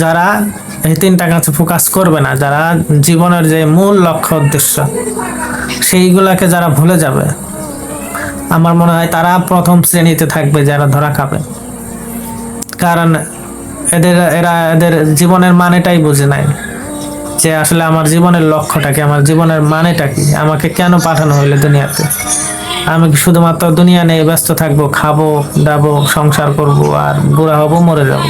যারা এই তিনটা কাছে ফোকাস করবে না, যারা জীবনের যে মূল লক্ষ্য উদ্দেশ্য সেইগুলাকে যারা ভুলে যাবে, আমার মনে হয় তারা প্রথম শ্রেণীতে থাকবে যারা ধরা খাবে। কারণ এদের জীবনের মানেটাই বুঝে নাই, যে আসলে আমার জীবনের লক্ষ্যটা কি, আমার জীবনের মানেটা কি, আমাকে কেন পাঠানো হইলো দুনিয়াতে। আমি কি শুধুমাত্র দুনিয়া নিয়ে ব্যস্ত থাকবো, খাবো দাবো সংসার করব আর বুড়া হব মরে যাব?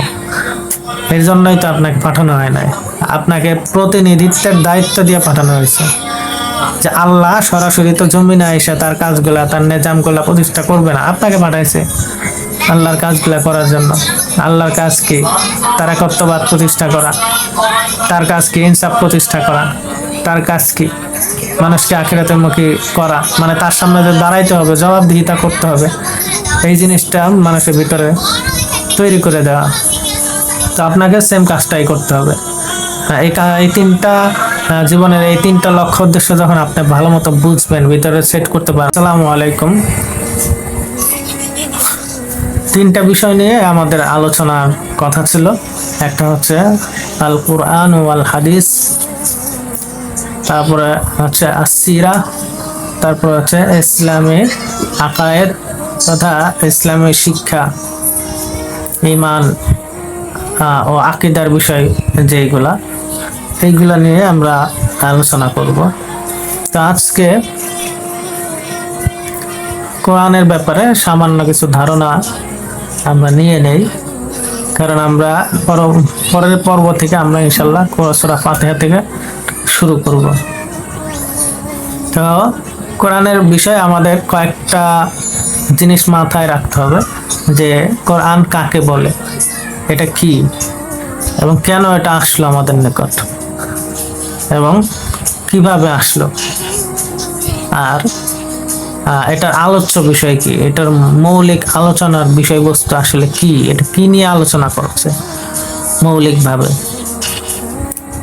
এর জন্যই তো আপনাকে পাঠানো হয় নাই। আপনাকে প্রতিনিধিত্বের দায়িত্ব দিয়ে পাঠানো হয়েছে, যে আল্লাহ সরাসরি তো জমিনে এসে তার কাজগুলা, তার নিজামগুলা প্রতিষ্ঠা করবে না, আপনাকে পাঠাইছে আল্লাহর কাজগুলা করার জন্য। আল্লাহর কাজ কি? তার একত্ববাদ প্রতিষ্ঠা করা। তার কাজ কি? ইনসাফ প্রতিষ্ঠা করা। তার কাজ কি? মানুষকে আখিরাতের মুখী করা, মানে তার সামনে যে দাঁড়াইতে হবে, জবাবদিহিতা করতে হবে, এই জিনিসটা মানুষের ভিতরে তৈরি করে দেওয়া। তো আপনাকে সেম কাজটাই করতে হবে। এই তিনটা জীবনের এই তিনটা লক্ষ্য উদ্দেশ্য যখন আপনি ভালো মতো বুঝবেন, ভিতরে সেট করতে পারেন। আসসালামু আলাইকুম। তিনটা বিষয় নিয়ে আমাদের আলোচনার কথা ছিল। একটা হচ্ছে আল কুরআন ওয়াল হাদিস, তারপরে হচ্ছে আসসিরা, তারপর হচ্ছে ইসলামী আকায়েদ তথা ইসলামী শিক্ষা, ঈমান ও আকীদার বিষয় যেগুলা, এইগুলা নিয়ে আমরা আলোচনা করব। তো আজকে কোরআনের ব্যাপারে সামান্য কিছু ধারণা আমরা নিয়ে নেই, কারণ আমরা পরের পর্ব থেকে আমরা ইনশাল্লাহ সূরা ফাতিহা থেকে শুরু করব। তো কোরআনের বিষয়ে আমাদের কয়েকটা জিনিস মাথায় রাখতে হবে, যে কোরআন কাকে বলে, এটা কি, এবং কেন এটা আসলো আমাদের নিকট, এবং কিভাবে আসলো, আর এটার আলোচ্য বিষয় কি, এটার মৌলিক আলোচনার বিষয়বস্তু আসলে কি, এটা কি নিয়ে আলোচনা করছে মৌলিকভাবে।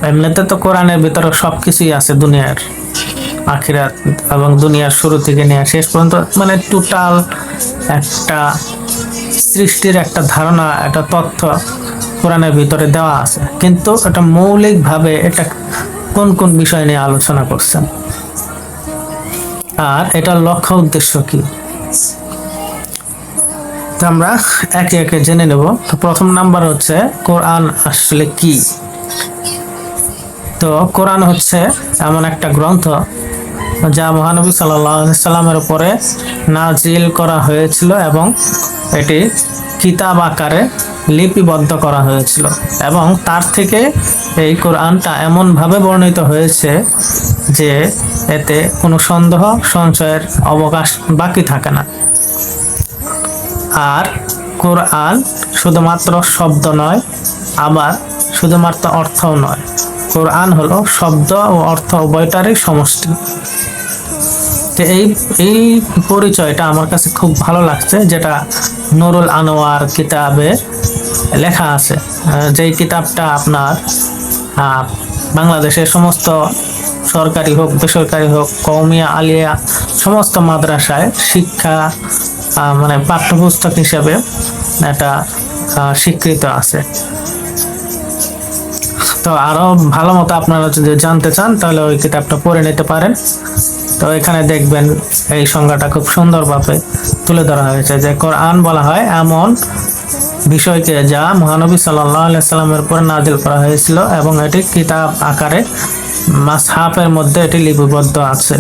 এমনিতে তো কোরআনের ভিতরে সবকিছুই আছে, দুনিয়ার আখিরাত এবং দুনিয়ার শুরু থেকে নিয়ে শেষ পর্যন্ত, মানে টোটাল একটা সৃষ্টির একটা ধারণা, একটা তথ্য কোরআনের ভিতরে দেওয়া আছে। কিন্তু এটা মৌলিকভাবে এটা কোন কোন বিষয় নিয়ে আলোচনা করছেন আর এটার লক্ষ্য উদ্দেশ্য কি, তো আমরা একে একে জেনে নেব। তো প্রথম নাম্বার হচ্ছে কোরআন আসলে কি। তো কোরআন হচ্ছে এমন একটা গ্রন্থ যা মহানবী সাল্লাল্লাহু আলাইহি সাল্লামের উপরে নাজিল করা হয়েছিল, এবং এটি কিতাব আকারে লিপিবদ্ধ করা হয়েছিল, এবং তার থেকে এই কোরআনটা এমনভাবে বর্ণিত হয়েছে যে এতে কোনো সন্দেহ সংশয়ের অবকাশ বাকি থাকে না। আর কোরআন শুধুমাত্র শব্দ নয়, আবার শুধুমাত্র অর্থও নয়। কোরআন হলো শব্দ ও অর্থ উভয়টারই সমষ্টি। তো এই পরিচয়টা আমার কাছে খুব ভালো লাগছে, যেটা নুরুল আনোয়ার কিতাবে লেখা আছে। যেই কিতাবটা আপনার বাংলাদেশের সমস্ত সরকারি হোক বেসরকারি হোক, কওমিয়া আলিয়া সমস্ত মাদ্রাসায় শিক্ষা মানে পাঠ্যপুস্তক হিসেবে এটা স্বীকৃত আছে। তো আরো ভালো মতো আপনারা যদি জানতে চান তাহলে ওই কিতাবটা পড়ে নিতে পারেন। তো এখানে দেখবেন এই সংজ্ঞাটা খুব সুন্দরভাবে তুলে ধরা হয়েছে, যে কোরআন বলা হয় এমন বিষয়কে যা মহানবী সাল্লাল্লাহু আলাইহি সাল্লামের উপর নাজিল করা হয়েছিল, এবং এটি কিতাব আকারে মাসহাফের মধ্যে এটি লিপিবদ্ধ আছে,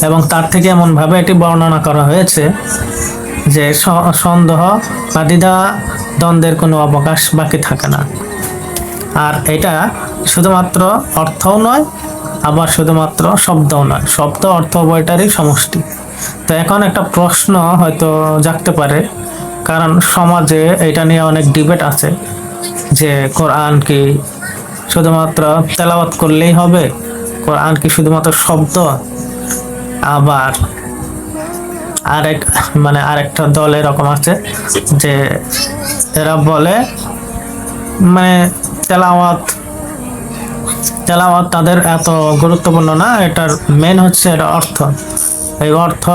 এবং তার থেকে এমন ভাবে এটি বর্ণনা করা হয়েছে যে সন্দেহ বা দ্বিধা দ্বন্দ্বের কোনো অবকাশ বাকি থাকে না। আর এটা শুধুমাত্র অর্থও নয়, আবার শুধুমাত্র শব্দও নয়, শব্দ অর্থ উভয়টারই সমষ্টি। তো এখন একটা প্রশ্ন হয়তো জাগতে পারে, কারণ সমাজে এটা নিয়ে অনেক ডিবেট আছে, যে কোরআন কি শুধুমাত্র তেলাওয়াত করলেই হবে, কোরআন কি শুধুমাত্র শব্দ। আবার আরেকটা দল এরকম আছে যে এরা বলে মানে তেলাওয়াত তাদের এত গুরুত্বপূর্ণ না, এটার মেন হচ্ছে এটা অর্থ। এই অর্থ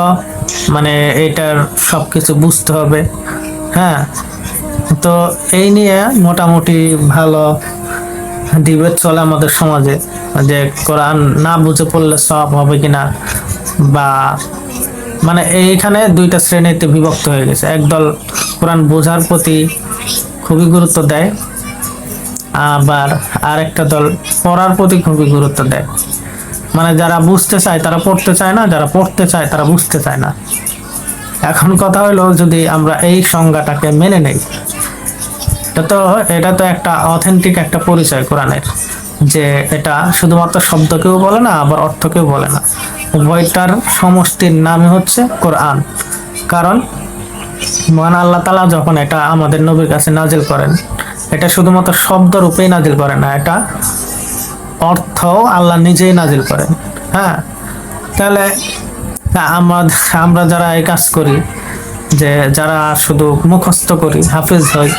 মানে এটার সবকিছু বুঝতে হবে, হ্যাঁ। তো এই নিয়ে মোটামুটি ভালো ডিবেট চলে আমাদের সমাজে, যে কোরআন না বুঝে পড়লে সব হবে কিনা, বা মানে এইখানে দুইটা শ্রেণীতে বিভক্ত হয়ে গেছে। একদল কোরআন বোঝার প্রতি খুবই গুরুত্ব দেয়, আবার আরেকটা দল পড়ার প্রতি খুবই গুরুত্ব দেয়। মানে যারা বুঝতে চায় তারা পড়তে চায় না, যারা পড়তে চায় তারা বুঝতে চায় না। এখন কথা হলো, যদি আমরা এই সংজ্ঞাটাকে মেনে নেই, এটা তো একটা অথেন্টিক একটা পরিচয় কোরআনের, যে এটা শুধুমাত্র শব্দকেও বলে না, আবার অর্থকেও বলে না, উভয়টার সমষ্টির নামই হচ্ছে কোরআন। কারণ মহান আল্লাহ তাআলা যখন এটা আমাদের নবীর কাছে নাজিল করেন, এটা শুধুমাত্র শব্দ রূপেই নাজিল করেন না, এটা অর্থও আল্লাহ নিজেই নাজিল করেন। হ্যাঁ, তাহলে আমরা যারা এই কাজ করি, যে যারা শুধু মুখস্থ করি, হাফিজ হই,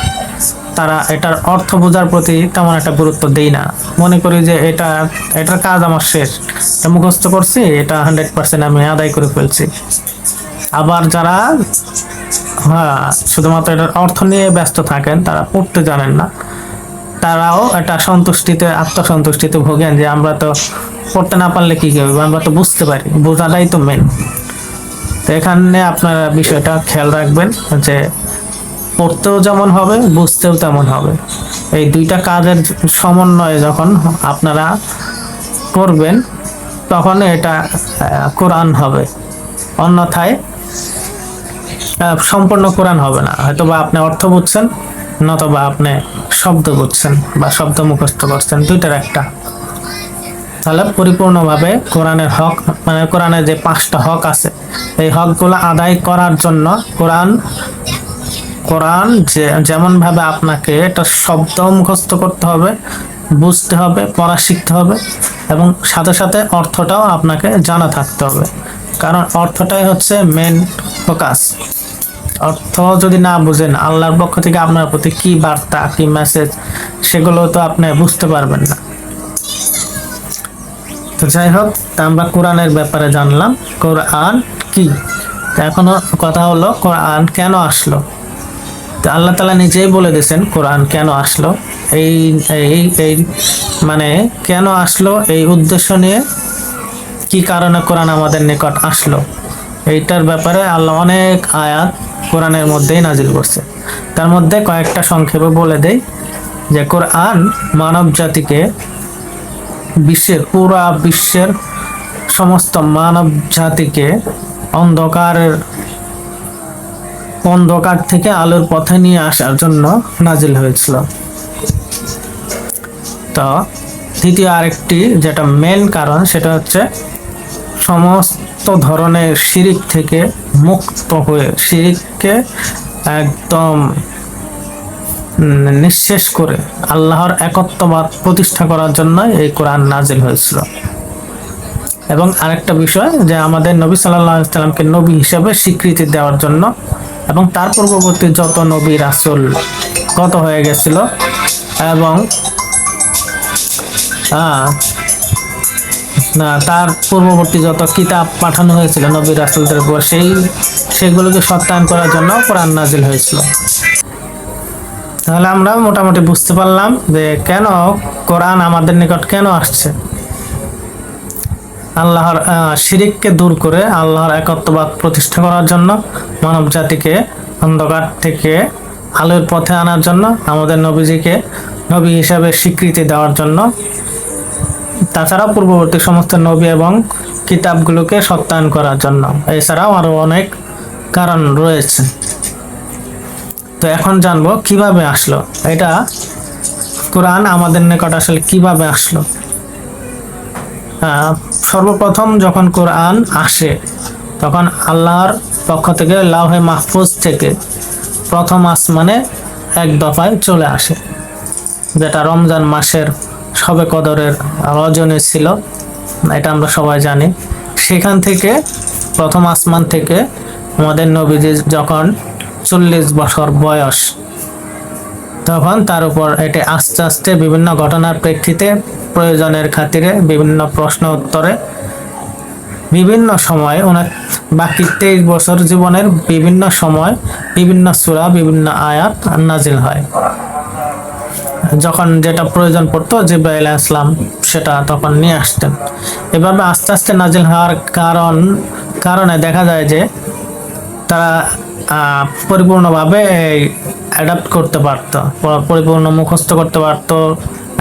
তারা এটার অর্থ বোঝার প্রতি তেমন একটা গুরুত্ব দেই না। মনে করি যে এটার কাজ আমার শেষ, এটা মুখস্থ করছি, এটা 100% আমি আদায় করে ফেলছি। আবার যারা শুধুমাত্র এটার অর্থ নিয়ে ব্যস্ত থাকেন, তারা পড়তে জানেন না, তারাও এটা আত্মসন্তুষ্টিতে ভোগেন, যে আমরা তো পড়তে না পারলে কি হবে, আমরা তো বুঝতে পারি, বোঝাটাই তো মেন। তো এখানে আপনারা বিষয়টা খেয়াল রাখবেন, যে পড়তেও যেমন হবে, বুঝতেও তেমন হবে। এই দুইটা কাজের সমন্বয়ে যখন আপনারা করবেন, তখন এটা কোরআন হবে। অন্যথায় সম্পূর্ণ কোরআন হবে না। হয়তোবা আপনি অর্থ বুঝছেন, নতবা আপনি শব্দ বুঝছেন বা শব্দ মুখস্থ করছেন, দুইটার একটা। তাহলে পরিপূর্ণভাবে কোরআনের হক, মানে কোরআনের যে 5টা হক আছে, এই হকগুলো আদায় করার জন্য কোরআন যেমন ভাবে আপনাকে এটা শব্দ মুখস্থ করতে হবে, বুঝতে হবে, পড়া শিখতে হবে, এবং সাথে সাথে অর্থটাও আপনাকে জানা থাকতে হবে। কারণ অর্থটাই হচ্ছে মেন ফোকাস। অর্থ যদি না বুঝেন, আল্লাহর পক্ষ থেকে আপনার প্রতি কি বার্তা, কি মেসেজ, সেগুলো তো আপনি বুঝতে পারবেন না। তো যাই হোক, আমরা কোরআনের ব্যাপারে জানলাম, কোরআন কি। এখনো কথা হলো, কোরআন কেন আসলো। তো আল্লাহ তাআলা নিজেই বলে দিয়েছেন কোরআন কেন আসলো। এই এই এই মানে কেন আসলো, এই উদ্দেশ্য নিয়ে, কি কারণে কোরআন আমাদের নিকট আসলো, এইটার ব্যাপারে আল্লাহ অনেক আয়াত কোরআনের মধ্যেই নাজিল করছে। তার মধ্যে কয়েকটা সংক্ষেপে বলে দেই, যে কোরআন মানব জাতিকে, পুরা বিশ্বের সমস্ত মানব জাতিকে অন্ধকার থেকে আলোর পথে নিয়ে আসার জন্য নাজিল হয়েছিল। তো দ্বিতীয় আরেকটি যেটা মেন কারণ, সেটা হচ্ছে সমস্ত ধরনের শিরিক থেকে মুক্ত হয়ে, শিরিককে একদম নিঃশেষ করে আল্লাহর একত্ববাদ প্রতিষ্ঠা করার জন্য এই কোরআন নাজিল হয়েছিল। এবং আরেকটা বিষয়, যে আমাদের নবী সাল্লাল্লাহু আলাইহি ওয়াসাল্লামকে নবী হিসেবে স্বীকৃতি দেওয়ার জন্য, এবং তার পূর্ববর্তী যত নবী রাসূল কত হয়ে গেছিল, এবং তার পূর্ববর্তী যত কিতাব পাঠানো হয়েছিল নবী রাসূলদের উপর, সেইগুলোকে সত্যায়ন করার জন্য কোরআন নাজিল হয়েছিল। তাহলে আমরা মোটামুটি বুঝতে পারলাম যে কেন কোরআন আমাদের নিকট কেন আসছে। আল্লাহর শিরিককে দূর করে আল্লাহর একত্ববাদ প্রতিষ্ঠা করার জন্য, মানব জাতিকে অন্ধকার থেকে আলোর পথে আনার জন্য, আমাদের নবীজিকে নবী হিসাবে স্বীকৃতি দেওয়ার জন্য, তাছাড়াও পূর্ববর্তী সমস্ত নবী এবং কিতাবগুলোকে সত্যায়ন করার জন্য। এছাড়াও আরো অনেক কারণ রয়েছে। তো এখন জানবো কিভাবে আসলো এটা, কোরআন আমাদের নিকট আসলে কিভাবে আসলো। সর্বপ্রথম যখন কোরআন আসে, তখন আল্লাহর পক্ষ থেকে লাউহে মাহফুজ থেকে প্রথম আসমানে এক দফায় চলে আসে, যেটা রমজান মাসের শবে কদরের রজনী ছিল, এটা আমরা সবাই জানি। সেখান থেকে প্রথম আসমান থেকে আমাদের নবীজি যখন 40 বছর বয়স, তখন তার উপর এটি আস্তে আস্তে বিভিন্ন ঘটনার প্রেক্ষিতে, প্রয়োজনের খাতিরে, বিভিন্ন প্রশ্ন উত্তরে বিভিন্ন সময় ওনার বাকি 23 বছর জীবনের বিভিন্ন সময় বিভিন্ন সূরা বিভিন্ন আয়াত নাজিল হয়। যখন যেটা প্রয়োজন পড়তো জিবরাইল আলাইহিস সালাম সেটা তখন নিয়ে আসতেন। এভাবে আস্তে আস্তে নাজিল হওয়ার কারণে দেখা যায় যে তারা পরিপূর্ণভাবে অ্যাডাপ্ট করতে পারতো, পরিপূর্ণ মুখস্থ করতে পারতো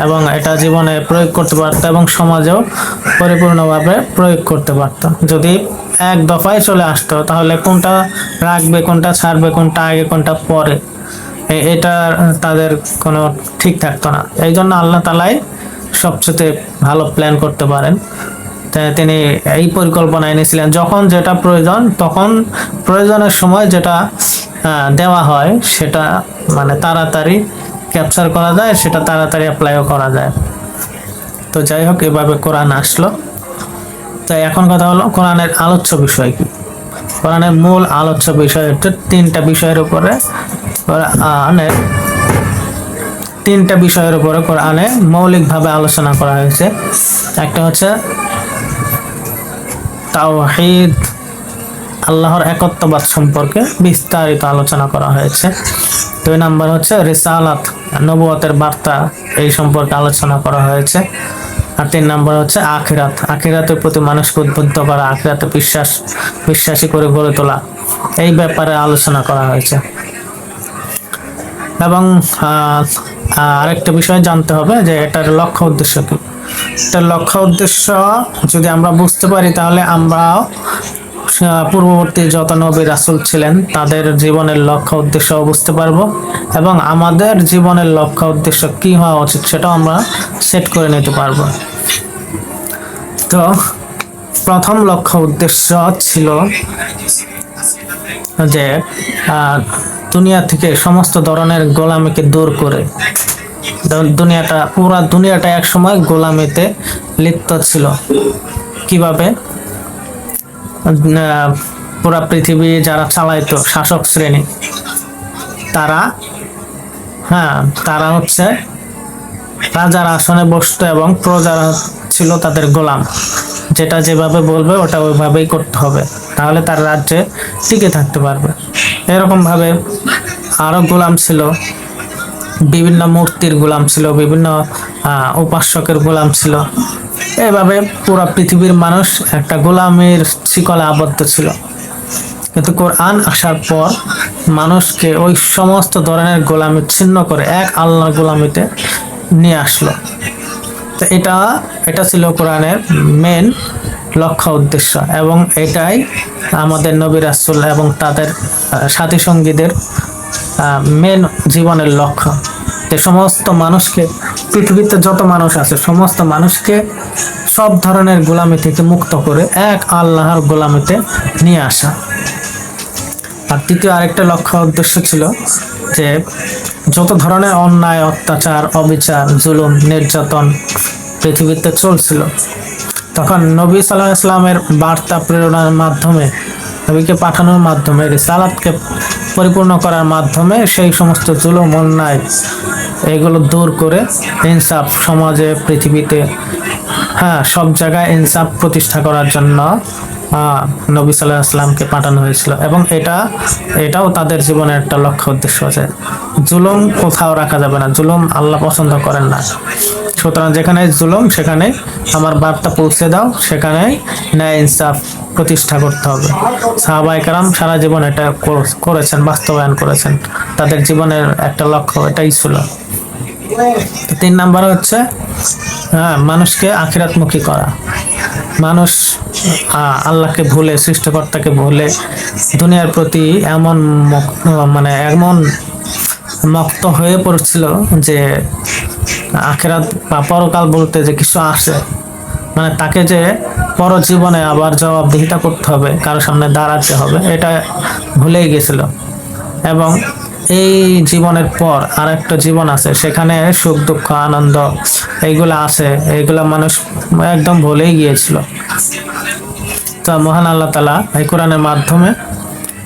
এবং এটা জীবনে প্রয়োগ করতে পারতো এবং সমাজেও পরিপূর্ণভাবে প্রয়োগ করতে পারতো। যদি এক দফায় চলে আসতো তাহলে কোনটা রাখবে, কোনটা ছাড়বে, কোনটা আগে কোনটা পরে, এটা তাদের কোনো ঠিক থাকতো না। এই জন্য আল্লাহ তাআলাই সবচেয়ে ভালো প্ল্যান করতে পারেন। তিনি এই পরিকল্পনা এনেছিলেন যখন যেটা প্রয়োজন তখন প্রয়োজনের সময় যেটা দেওয়া হয় সেটা মানে তাড়াতাড়ি ক্যাপচার করা যায়, সেটা তাড়াতাড়ি অ্যাপ্লাইও করা যায়। তো যাই হোক, এভাবে কোরআন আসলো। তাই এখন কথা হলো কোরআনের আলোচ্য বিষয় কি। কোরআনের মূল আলোচ্য বিষয় হচ্ছে তিনটা বিষয়ের উপরে কোরআনে মৌলিকভাবে আলোচনা করা হয়েছে। একটা হচ্ছে তাওহীদ, আল্লাহর একত্ববাদ সম্পর্কে বিস্তারিত আলোচনা করা হয়েছে। 2 নাম্বার হচ্ছে রিসালাত, নবুয়তের বার্তা, এই সম্পর্কে আলোচনা করা হয়েছে। আর 3 নাম্বার হচ্ছে আখিরাত, আখিরাতের প্রতি মানুষকে উদ্বুদ্ধ করা, আখিরাতে বিশ্বাসী করে গড়ে তোলা, এই ব্যাপারে আলোচনা করা হয়েছে। এবং আরেকটা বিষয় জানতে হবে যে এটার লক্ষ্য উদ্দেশ্য কি। এটার লক্ষ্য উদ্দেশ্য যদি আমরা বুঝতে পারি তাহলে আমরা পূর্ববর্তী যত নবী রাসূল ছিলেন তাদের জীবনের লক্ষ্য উদ্দেশ্য বুঝতে পারবো এবং আমাদের জীবনের লক্ষ্য উদ্দেশ্য কি হওয়া উচিত সেটাও আমরা সেট করে নিতে পারবো। তো প্রথম লক্ষ্য উদ্দেশ্য ছিল যে দুনিয়া থেকে সমস্ত ধরনের গোলামিকে দূর করে, পুরা দুনিয়াটা এক সময় গোলামিতে লিপ্ত ছিল। কিভাবে? পুরা পৃথিবী যারা চালাইতো শাসক শ্রেণী, তারা হচ্ছে রাজার আসনে বসতো এবং প্রজারা ছিল তাদের গোলাম। যেটা যেভাবে বলবে ওটা ওইভাবেই করতে হবে, তাহলে তার রাজ্যে টিকে থাকতে পারবে। এরকম ভাবে আরো গোলাম ছিল, বিভিন্ন মূর্তির গোলাম ছিল, বিভিন্ন উপাসকের গোলাম ছিল। এভাবে পুরো পৃথিবীর মানুষ একটা গোলামের শিকলে আবদ্ধ ছিল। কিন্তু কোরআন আসার পর মানুষকে ওই সমস্ত ধরনের গোলামি ছিন্ন করে এক আল্লাহর গোলামিতে নিয়ে আসলো। তো এটা ছিল কোরআনের মেন লক্ষ্য উদ্দেশ্য এবং এটাই আমাদের নবী রাসূল এবং তাদের সাথী সঙ্গীদের মেন জীবনের লক্ষ্য। যে সমস্ত মানুষকে, পৃথিবীতে যত মানুষ আছে সমস্ত মানুষকে সব ধরনের গোলামি থেকে মুক্ত করে এক আল্লাহর গোলামিতে নিয়ে আসা। আর দ্বিতীয় আরেকটা লক্ষ্য উদ্দেশ্য ছিল যে যত ধরনের অন্যায়, অত্যাচার, অবিচার, জুলুম, নির্যাতন পৃথিবীতে চলছিল, তখন নবী সাল্লাল্লাহু আলাইহি ওয়াসাল্লামের বার্তা প্রেরণার মাধ্যমে, নবীকে পাঠানোর মাধ্যমে, রিসালাতকে পরিপূর্ণ করার মাধ্যমে সেই সমস্ত জুলুম, অন্যায় এগুলো দূর করে ইনসাফ সমাজে, পৃথিবীতে, সব জায়গায় ইনসাফ প্রতিষ্ঠা করার জন্য নবী সাল্লাল্লাহু আলাইহি ওয়াসাল্লামকে পাঠানো হয়েছিল। এবং এটাও তাদের জীবনের একটা লক্ষ্য উদ্দেশ্য আছে। জুলুম কোথাও রাখা যাবে না, জুলুম আল্লাহ পছন্দ করেন না। সুতরাং যেখানে জুলুম সেখানে আমার বার্তা পৌঁছে দাও, সেখানে ন্যায় ইনসাফ প্রতিষ্ঠা করতে হবে। সাহাবায়ে কেরাম সারা জীবন এটা করেছেন, বাস্তবায়ন করেছেন। তাদের জীবনের একটা লক্ষ্য এটাই ছিল। 3 নাম্বার হচ্ছে মানুষকে আখিরাতমুখী করা। মানুষ আল্লাহকে ভুলে, সৃষ্টিকর্তাকে ভুলে দুনিয়ার প্রতি এমন মত্ত হয়ে পড়ছিল যে আখিরাত বা পরকাল বলতে যে কিছু আছে, মানে তাকে যে পরজীবনে আবার জবাবদিহিতা করতে হবে, কারোর সামনে দাঁড়াতে হবে, এটা ভুলেই গেছিল। এবং এই জীবনের পর আর একটা জীবন আছে, সেখানে সুখ দুঃখ আনন্দ এইগুলা আছে, এইগুলা মানুষ একদম ভুলেই গিয়েছিল। তো মহান আল্লাহ তাআলা এই কোরআনের মাধ্যমে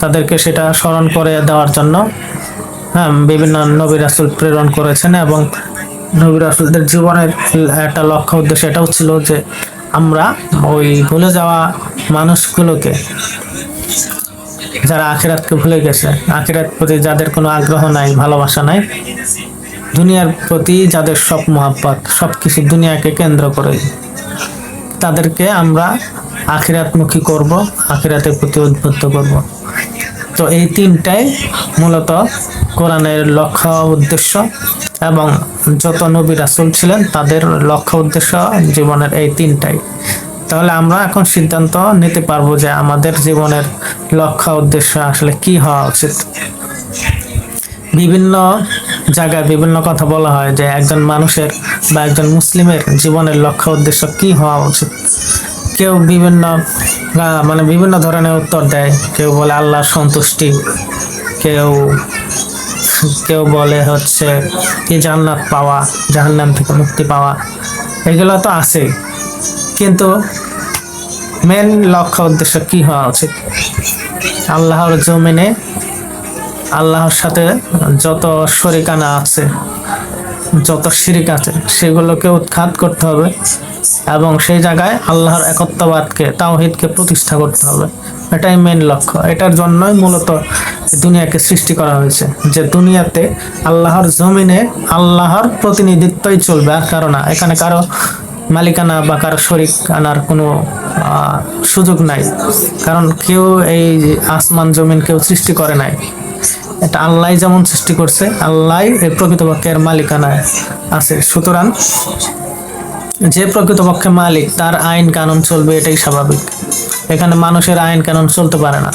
তাদেরকে সেটা স্মরণ করে দেওয়ার জন্য বিভিন্ন নবী রাসূল প্রেরণ করেছেন। এবং নবী রাসূলদের জীবনের একটা লক্ষ্য উদ্দেশ্য এটাও ছিল যে আমরা ওই ভুলে যাওয়া মানুষগুলোকে, যারা আখিরাতকে ভুলে গেছে, আখিরাত প্রতি যাদের কোনো আগ্রহ নাই, ভালোবাসা নাই, দুনিয়ার প্রতি যাদের সব মহাব্বত, সবকিছু দুনিয়াকে কেন্দ্র করে, তাদেরকে আমরা আখিরাতমুখী করব, আখিরাতের প্রতি উদ্বুদ্ধ করব। তো এই তিনটাই মূলত কোরআনের লক্ষ্য উদ্দেশ্য, এবং যত নবী রাসূল ছিলেন তাদের লক্ষ্য উদ্দেশ্য জীবনের এই তিনটাই। তাহলে আমরা এখন সিদ্ধান্ত নিতে পারবো যে আমাদের জীবনের লক্ষ্য উদ্দেশ্য আসলে কি হওয়া উচিত। বিভিন্ন জায়গায় বিভিন্ন কথা বলা হয় যে একজন মানুষের বা একজন মুসলিমের জীবনের লক্ষ্য উদ্দেশ্য কি হওয়া উচিত। কেউ বিভিন্ন ধরনের উত্তর দেয়। কেউ বলে আল্লাহর সন্তুষ্টি, কেউ কেউ বলে হচ্ছে কি জান্নাত পাওয়া, জাহান্নাম থেকে মুক্তি পাওয়া, এগুলো তো আছেই, কিন্তু মেন লক্ষ্য উদ্দেশ্য কি হওয়া উচিত? আল্লাহর জমিনে আল্লাহর সাথে যত শরিকানা আছে, যত শিরিক আছে, সেগুলোকে উৎখাত করতে হবে এবং সেই জায়গায় আল্লাহর একত্ববাদকে, তাওহীদকে প্রতিষ্ঠা করতে হবে। এটাই মেন লক্ষ্য। এটার জন্যই মূলত দুনিয়াকে সৃষ্টি করা হয়েছে, যে দুনিয়াতে আল্লাহর জমিনে আল্লাহর প্রতিনিধিত্বই চলবে, আর কারো না। এখানে কারো মালিকানা বা কারো শরিক আনার কোনো সুযোগ নাই, কারণ কেউ এই আসমান জমিন কেউ সৃষ্টি করে নাই। এটা আল্লাহ যেমন সৃষ্টি করছে, আল্লাহ এই প্রকৃতপক্ষের মালিকানায় আছে। সুতরাং যে প্রকৃতপক্ষে মালিক, তার আইন কানুন চলবে, এটাই স্বাভাবিক। এখানে মানুষের আইন কানুন চলতে পারে না।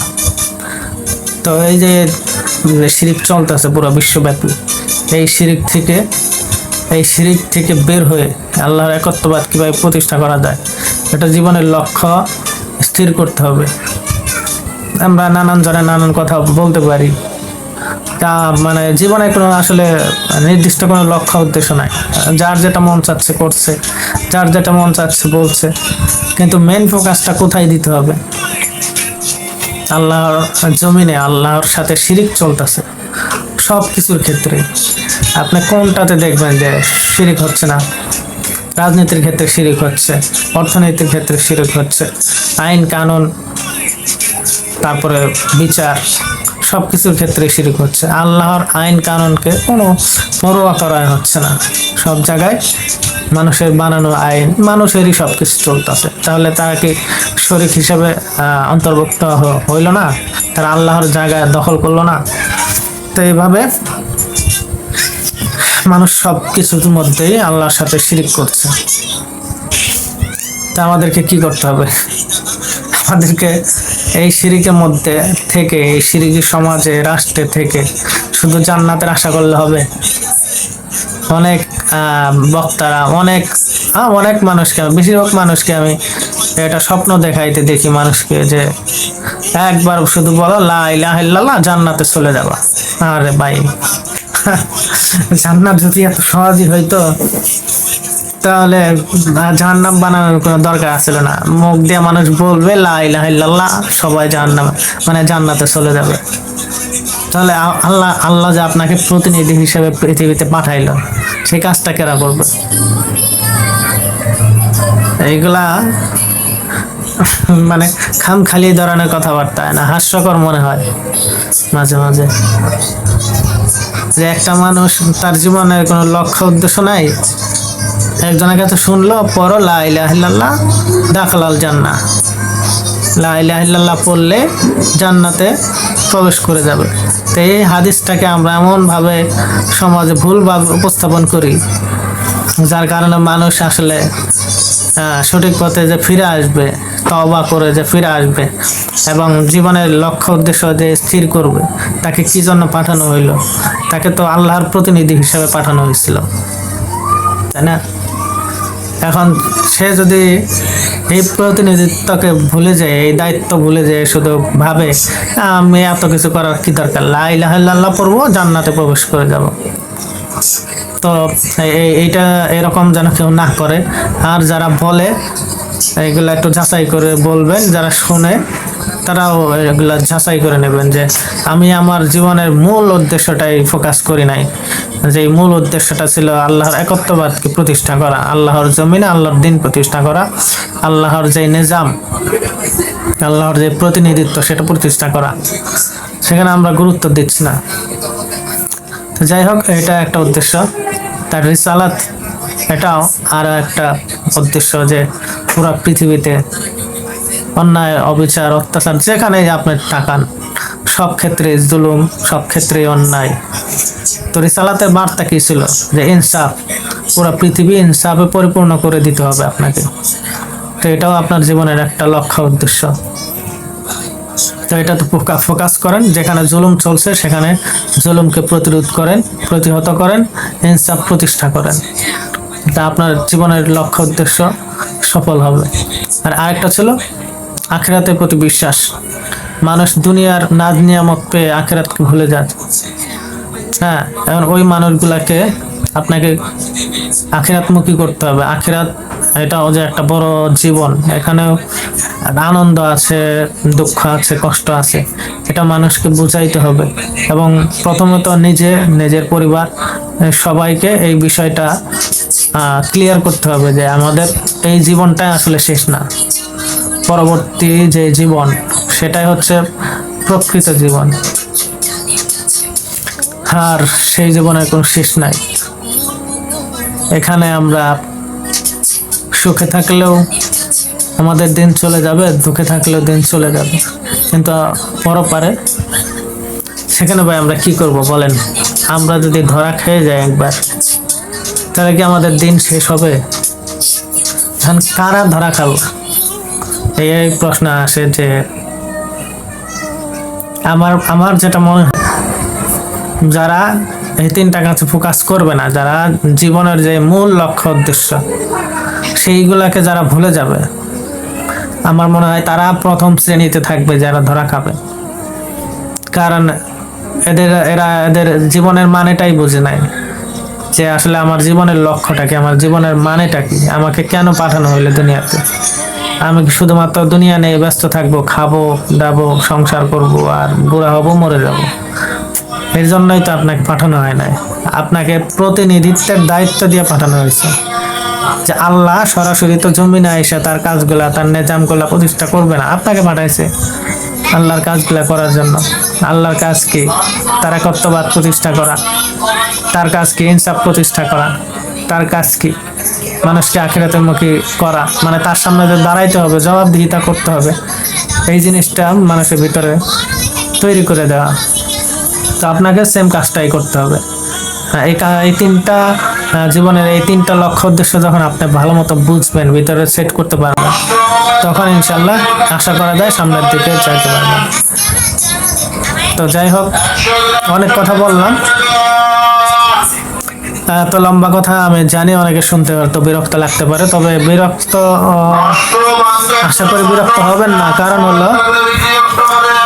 তো এই যে শিরিক চলতেছে পুরো বিশ্বব্যাপী, এই শিরিক থেকে বের হয়ে আল্লাহর একত্ববাদ কিভাবে প্রতিষ্ঠা করা যায়, এটা জীবনের লক্ষ্য স্থির করতে হবে। আমরা নানান জনের নানান কথা বলতে পারি, তা জীবনে কোনো আসলে নির্দিষ্ট কোনো লক্ষ্য উদ্দেশ্য নাই। যার যেটা মন চাচ্ছে করছে, যার যেটা মন চাচ্ছে বলছে, কিন্তু মেন ফোকাসটা কোথায় দিতে হবে? আল্লাহর জমিনে আল্লাহর সাথে শিরিক চলতেছে সব কিছুর ক্ষেত্রে। আপনি কোনটাতে দেখবেন যে শিরিক হচ্ছে না? রাজনীতির ক্ষেত্রে শিরিক হচ্ছে, অর্থনীতির ক্ষেত্রে শিরিক হচ্ছে, আইন কানুন, তারপরে বিচার, সব কিছুর ক্ষেত্রে শিরিক হচ্ছে। আল্লাহর আইন কানুনকে কোনো পরোয়া করা হচ্ছে না। সব জায়গায় মানুষের বানানো আইন, মানুষেরই সব কিছু চলতেছে। তাহলে তারা কি শরিক হিসাবে অন্তর্ভুক্ত হইল না? তারা আল্লাহর জায়গায় দখল করলো না? তো এইভাবে মানুষ সব কিছুর মধ্যেই আল্লাহর সাথে শিরিক করছে। তা আমাদেরকে কি করতে হবে? আমাদেরকে এই শিরিকের মধ্যে থেকে, এই শিরিকি সমাজে, রাষ্ট্রে থেকে শুধু জান্নাতের আশা করলে হবে? অনেক বক্তারা, অনেক মানুষকে, বেশিরভাগ মানুষকে আমি এটা স্বপ্ন দেখাইতে দেখি মানুষকে, যে একবার শুধু বলো লা ইলাহা ইল্লাল্লাহ, জান্নাতে চলে যাবা। আরে ভাই, জান্নাত যদি এত সহজই হইতো তাহলে জাহান্নাম বানানোর কোনো দরকার আসলে না। মুখ দিয়ে মানুষ বলবে লা ইলাহা ইল্লাল্লাহ, সবাই জান্নাতে চলে যাবে। তাহলে আল্লাহ যে আপনাকে প্রতিনিধি হিসেবে পৃথিবীতে পাঠাইলো, সেই কাজটা কেরা করবে? এইগুলা খালি ধরনের কথাবার্তা না, হাস্যকর মনে হয় মাঝে মাঝে, যে একটা মানুষ তার জীবনের কোনো লক্ষ্য উদ্দেশ্য নাই, একজনের কাছে শুনলো পড়ো লা ইলাহা ইল্লাল্লাহ দাখালাল জান্নাহ, লা ইলাহা ইল্লাল্লাহ পড়লে জান্নাতে প্রবেশ করে যাবে। তো এই হাদিসটাকে আমরা এমনভাবে সমাজে ভুলভাবে উপস্থাপন করি, যার কারণে মানুষ আসলে সঠিক পথে যে ফিরে আসবে, তওবা করে যে ফিরে আসবে এবং জীবনের লক্ষ্য উদ্দেশ্য যে স্থির করবে, তাকে কি জন্য পাঠানো হইল? তাকে তো আল্লাহর প্রতিনিধি হিসেবে পাঠানো হয়েছিল, তাই না? এখন সে যদি এই প্রতিনিধিত্বকে ভুলে যায়, এই দায়িত্ব ভুলে যায়, শুধু ভাবে আমি এত কিছু করার কি দরকার, লা ইলাহা ইল্লাল্লাহ পড়বো, জান্নাতে প্রবেশ করে যাব, তো এইটা এরকম যেন কেউ না করে। আর যারা বলে এগুলা একটু যাচাই করে বলবেন, যারা শুনে তারাও এগুলা যাচাই করে নেবেন যে আমি আমার জীবনের মূল উদ্দেশ্যটাই ফোকাস করি নাই, যে মূল উদ্দেশ্যটা ছিল আল্লাহর একত্ববাদকে প্রতিষ্ঠা করা, আল্লাহর জমিনে আল্লাহর দিন প্রতিষ্ঠা করা, আল্লাহর যে নিজাম, আল্লাহর যে প্রতিনিধিত্ব সেটা প্রতিষ্ঠা করা, সেখানে আমরা গুরুত্ব দিচ্ছি না। তো যাই হোক, এটা একটা উদ্দেশ্য। তার রিসালাত এটাও আরো একটা উদ্দেশ্য, যে পুরো পৃথিবীতে অন্যায়, অবিচার, অত্যাচার যেখানেই আপনি তাকান সব ক্ষেত্রে জুলুম, সব ক্ষেত্রে অন্যায়। তো রিসালাতের বার্তা কি ছিল? যে ইনসাফ, পুরো পৃথিবী ইনসাফে পরিপূর্ণ করে দিতে হবে আপনাকে। তো এটাও আপনার জীবনের একটা লক্ষ্য, উদ্দেশ্য। তো এটা তো ফোকাস করেন, যেখানে জুলুম চলছে সেখানে জুলুমকে প্রতিরোধ করেন, প্রতিহত করেন, ইনসাফ প্রতিষ্ঠা করেন। তা আপনার জীবনের লক্ষ্য, উদ্দেশ্য সফল হবে। আর আরেকটা ছিল আখিরাতের প্রতি বিশ্বাস। মানুষ দুনিয়ার নাজ নিয়ামত পেয়ে আখিরাতকে ভুলে যায়। হ্যাঁ, এখন ওই মানুষগুলাকে আপনাকে আখিরাতমুখী করতে হবে। আখিরাত এটাও যে একটা বড় জীবন, এখানেও আনন্দ আছে, দুঃখ আছে, কষ্ট আছে, এটা মানুষকে বুঝাইতে হবে। এবং প্রথমত নিজের পরিবার সবাইকে এই বিষয়টা ক্লিয়ার করতে হবে যে আমাদের এই জীবনটা আসলে শেষ না, পরবর্তী যে জীবন সেটাই হচ্ছে প্রকৃত জীবন। আর সেই জীবনের কোনো শেষ নাই। এখানে আমরা সুখে থাকলেও আমাদের দিন চলে যাবে, দুঃখে থাকলেও দিন চলে যাবে, কিন্তু পরপারে সেখানে ভাই আমরা কি করব বলেন? আমরা যদি ধরা খেয়ে যাই একবার, তাহলে কি আমাদের দিন শেষ হবে? এখন কারা ধরা খাবো, এই প্রশ্ন আসে। যে আমার যেটা মনে হয়, যারা এই তিনটা কাছে ফোকাস করবে না, যারা জীবনের যে মূল লক্ষ্য, উদ্দেশ্য সেইগুলাকে যারা ভুলে যাবে, আমার মনে হয় তারা প্রথম শ্রেণীতে থাকবে যারা ধরা খাবে। কারণ এদের জীবনের মানেটাই বুঝে নাই, যে আসলে আমার জীবনের লক্ষ্যটা কি, আমার জীবনের মানেটা কি, আমাকে কেন পাঠানো হইলো দুনিয়াতে। আমি কি শুধুমাত্র দুনিয়া নিয়ে ব্যস্ত থাকবো, খাবো দাবো, সংসার করব, আর বুড়া হবো, মরে যাব? এর জন্যই তো আপনাকে পাঠানো হয় নাই। আপনাকে প্রতিনিধিত্বের দায়িত্ব দিয়ে পাঠানো হয়েছে। যে আল্লাহ সরাসরি তো জমিনে এসে তার কাজগুলা, তার নিজামগুলা প্রতিষ্ঠা করবে না, আপনাকে পাঠাইছে আল্লাহর কাজগুলা করার জন্য। আল্লাহর কাজ কি? তার একত্ববাদ প্রতিষ্ঠা করা। তার কাজ কি? ইনসাফ প্রতিষ্ঠা করা। তার কাজ কি? মানুষকে আখিরাতের মুখী করা, মানে তার সামনে যে দাঁড়াইতে হবে, জবাবদিহিতা করতে হবে, এই জিনিসটা মানুষের ভিতরে তৈরি করে দেওয়া। তো আপনাকে সেম কাজটাই করতে হবে। এই তিনটা জীবনের এই তিনটা লক্ষ্য, উদ্দেশ্য যখন আপনি ভালো মতো বুঝবেন, ভিতরে সেট করতে পারবেন, তখন ইনশাল্লাহ আশা করা যায় সামনের দিকে যাইতে পারবেন। তো যাই হোক, অনেক কথা বললাম, এত লম্বা কথা আমি জানি অনেকে শুনতে হয়তো বিরক্ত লাগতে পারে, তবে আশা করি বিরক্ত হবেন না। কারণ হলো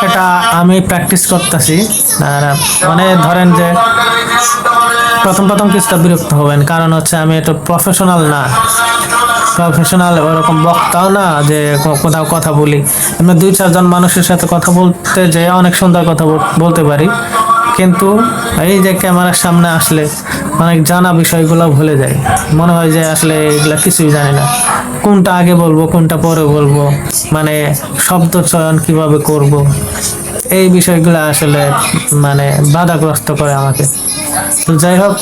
এটা আমি প্র্যাকটিস করতেছি। আর মানে ধরেন যে প্রথম কিছুটা বিরক্ত হবেন, কারণ হচ্ছে আমি এটা প্রফেশনাল ওরকম বক্তাও না যে কোথাও কথা বলি। আমি 2-4 জন মানুষের সাথে কথা বলতে যে অনেক সুন্দর কথা বলতে পারি, কিন্তু এই যে ক্যামেরার সামনে আসলে অনেক জানা বিষয়গুলো ভুলে যায়। মনে হয় যে আসলে এগুলা কিছুই জানি না, কোনটা আগে বলবো কোনটা পরে বলবো, মানে শব্দ চয়ন কিভাবে করব, এই বিষয়গুলো আসলে মানে বাধাগ্রস্ত করে আমাকে। তো যাই হোক,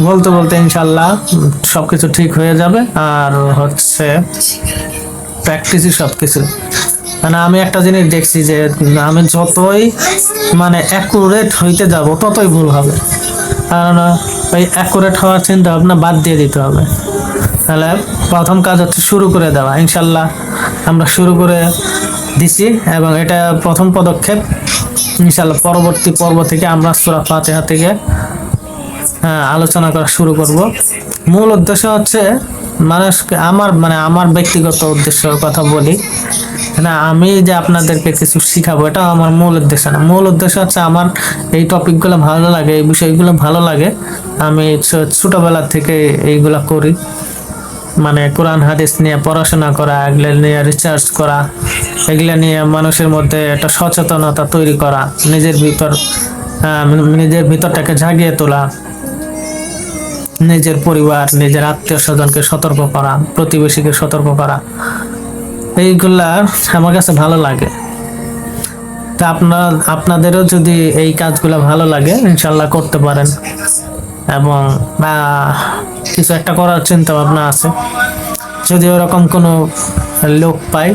বলতে বলতে ইনশাল্লাহ সবকিছু ঠিক হয়ে যাবে। আর হচ্ছে প্র্যাকটিসই সবকিছু। মানে আমি একটা জিনিস দেখছি যে আমি যতই মানে অ্যাকুরেট হইতে যাব ততই ভুল হবে। কারণ ওই অ্যাকুরেট হওয়ার চিন্তা ভাবনা বাদ দিয়ে দিতে হবে। তাহলে প্রথম কাজ হচ্ছে শুরু করে দেওয়া। ইনশাল্লাহ আমরা শুরু করে দিছি, এবং এটা প্রথম পদক্ষেপ। ইনশাল্লাহ পরবর্তী পর্ব থেকে আমরা সূরা ফাতিহা থেকে আলোচনা করা শুরু করব। মূল উদ্দেশ্য হচ্ছে মানুষকে, আমার ব্যক্তিগত উদ্দেশ্যের কথা বলি না, আমি যে আপনাদেরকে কিছু শিখাবো এটা আমার মূল উদ্দেশ্য না। মূল উদ্দেশ্য হচ্ছে আমার এই টপিকগুলো ভালো লাগে, এই বিষয়গুলো ভালো লাগে, আমি ছোটবেলা থেকে এইগুলা করি। মানে কোরআন হাদিস নিয়ে পড়াশোনা করা, এগুলো নিয়ে রিসার্চ করা, এগুলো নিয়ে মানুষের মধ্যে একটা সচেতনতা তৈরি করা, নিজের ভিতরটাকে জাগিয়ে তোলা, নিজের পরিবার, নিজের আত্মীয় স্বজনকে সতর্ক করা, প্রতিবেশীকে সতর্ক করা, এইগুলা আমার কাছে ভালো লাগে। তা আপনাদেরও যদি এই কাজগুলো ভালো লাগে ইনশাল্লাহ করতে পারেন, এবং কিছু একটা করার চিন্তা ভাবনা আছে। যদি ওরকম কোনো লোক পাই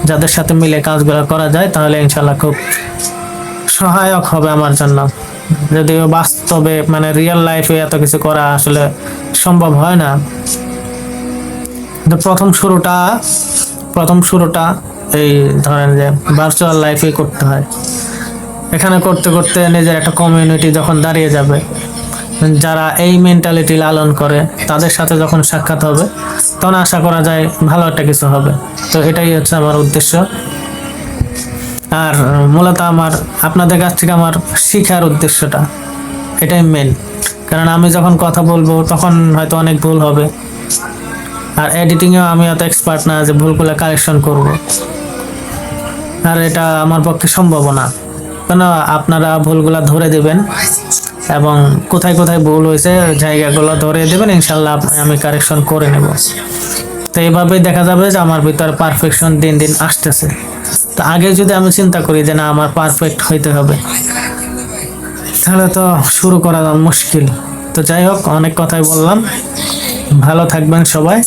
যাদের সাথে মিলে কাজগুলো করা যায়, তাহলে ইনশাল্লাহ খুব সহায়ক হবে আমার জন্য। যদিও বাস্তবে মানে রিয়েল লাইফে এত কিছু করা আসলে সম্ভব হয় না। প্রথম শুরুটা এই ধরেন যে ভার্চুয়াল লাইফে করতে হয়। এখানে করতে করতে নিজের একটা কমিউনিটি যখন দাঁড়িয়ে যাবে, যারা এই মেন্টালিটি লালন করে, তাদের সাথে যখন সাক্ষাৎ হবে, তখন আশা করা যায় ভালো একটা কিছু হবে। তো এটাই হচ্ছে আমার উদ্দেশ্য। আর মূলত আপনাদের কাছ থেকে আমার শিখার উদ্দেশ্যটা এটাই মেন। কারণ আমি যখন কথা বলবো তখন হয়তো অনেক ভুল হবে, আর এডিটিংয়েও আমি অত এক্সপার্ট না যে ভুলগুলো কারেকশন করব, আর এটা আমার পক্ষে সম্ভব না। কেন, আপনারা ভুলগুলা ধরে দেবেন এবং কোথায় কোথায় ভুল হয়েছে জায়গাগুলো ধরে দেবেন, ইনশাল্লাহ আমি কারেকশন করে নেব। তো এইভাবেই দেখা যাবে যে আমার ভিতরে পারফেকশন দিন দিন আসতেছে। তো আগে যদি আমি চিন্তা করি যে না আমার পারফেক্ট হইতে হবে, তাহলে তো শুরু করা মুশকিল। তো যাই হোক, অনেক কথাই বললাম। ভালো থাকবেন সবাই,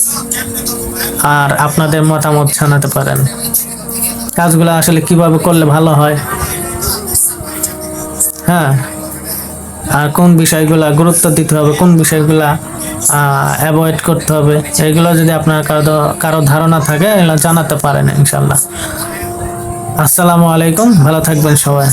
আর আপনাদের মতামত জানাতে পারেন কাজগুলো আসলে কিভাবে করলে ভালো হয়, হ্যাঁ, আর কোন বিষয়গুলা গুরুত্ব দিতে হবে, কোন বিষয়গুলা অ্যাভয়েড করতে হবে, এইগুলো যদি আপনার কারো ধারণা থাকে এগুলো জানাতে পারেন ইনশাল্লাহ। আসসালামু আলাইকুম, ভালো থাকবেন সবাই।